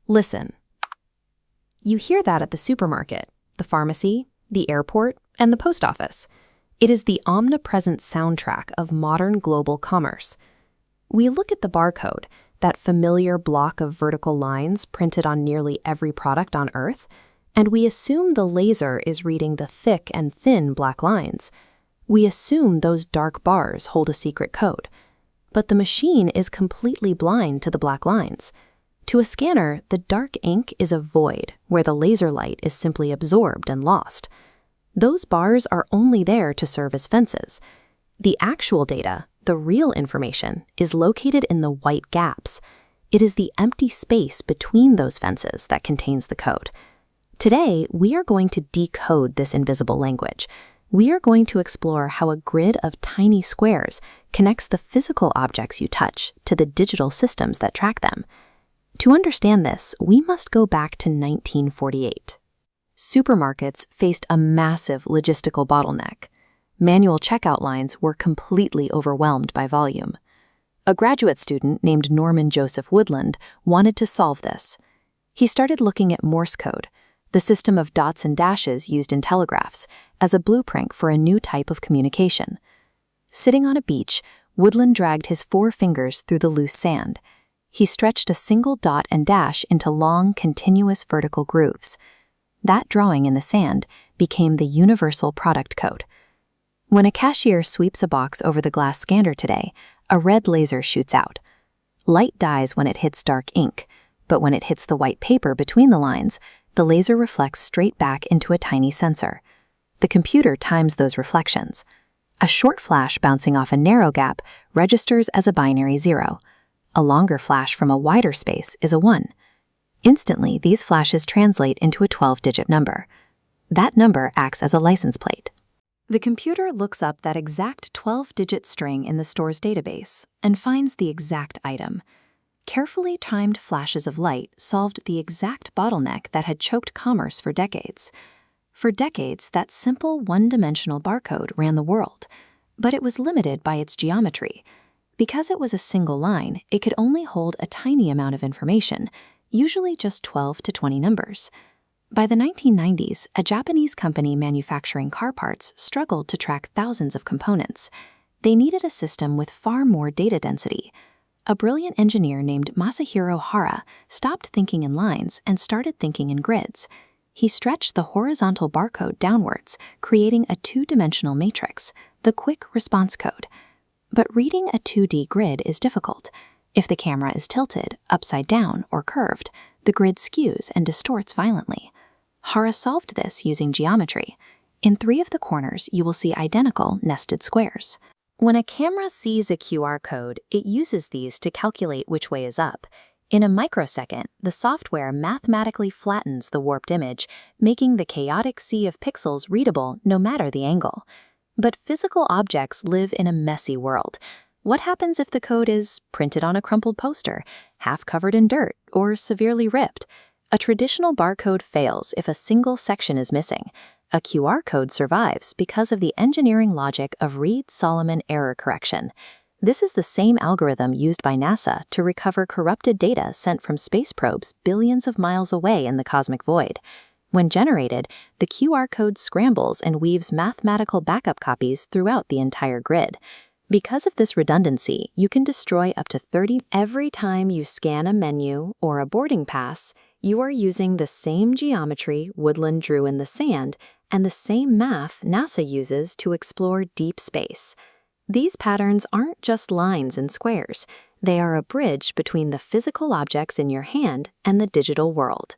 Listen. You hear that at the supermarket, the pharmacy, the airport, and the post office. It is the omnipresent soundtrack of modern global commerce. We look at the barcode, that familiar block of vertical lines printed on nearly every product on Earth, and we assume the laser is reading the thick and thin black lines. We assume those dark bars hold a secret code. But the machine is completely blind to the black lines. To a scanner, the dark ink is a void where the laser light is simply absorbed and lost. Those bars are only there to serve as fences. The actual data, the real information, is located in the white gaps. It is the empty space between those fences that contains the code. Today, we are going to decode this invisible language. We are going to explore how a grid of tiny squares connects the physical objects you touch to the digital systems that track them. To understand this, we must go back to 1948. Supermarkets faced a massive logistical bottleneck. Manual checkout lines were completely overwhelmed by volume. A graduate student named Norman Joseph Woodland wanted to solve this. He started looking at Morse code, the system of dots and dashes used in telegraphs, as a blueprint for a new type of communication. Sitting on a beach, Woodland dragged his 4 fingers through the loose sand. He stretched a single dot and dash into long, continuous vertical grooves. That drawing in the sand became the universal product code. When a cashier sweeps a box over the glass scanner today, a red laser shoots out. Light dies when it hits dark ink, but when it hits the white paper between the lines, the laser reflects straight back into a tiny sensor. The computer times those reflections. A short flash bouncing off a narrow gap registers as a binary 0. A longer flash from a wider space is a 1. Instantly, these flashes translate into a 12-digit number. That number acts as a license plate. The computer looks up that exact 12-digit string in the store's database and finds the exact item. Carefully timed flashes of light solved the exact bottleneck that had choked commerce for decades. For decades, that simple one-dimensional barcode ran the world, but it was limited by its geometry. Because it was a single line, it could only hold a tiny amount of information, usually just 12 to 20 numbers. By the 1990s, a Japanese company manufacturing car parts struggled to track thousands of components. They needed a system with far more data density. A brilliant engineer named Masahiro Hara stopped thinking in lines and started thinking in grids. He stretched the horizontal barcode downwards, creating a 2-dimensional matrix, the quick response code. But reading a 2D grid is difficult. If the camera is tilted, upside down, or curved, the grid skews and distorts violently. Hara solved this using geometry. In 3 of the corners, you will see identical nested squares. When a camera sees a QR code, it uses these to calculate which way is up. In a microsecond, the software mathematically flattens the warped image, making the chaotic sea of pixels readable no matter the angle. But physical objects live in a messy world. What happens if the code is printed on a crumpled poster, half covered in dirt, or severely ripped? A traditional barcode fails if a single section is missing. A QR code survives because of the engineering logic of Reed-Solomon error correction. This is the same algorithm used by NASA to recover corrupted data sent from space probes billions of miles away in the cosmic void. When generated, the QR code scrambles and weaves mathematical backup copies throughout the entire grid. Because of this redundancy, you can destroy up to 30. Every time you scan a menu or a boarding pass, you are using the same geometry Woodland drew in the sand and the same math NASA uses to explore deep space. These patterns aren't just lines and squares. They are a bridge between the physical objects in your hand and the digital world.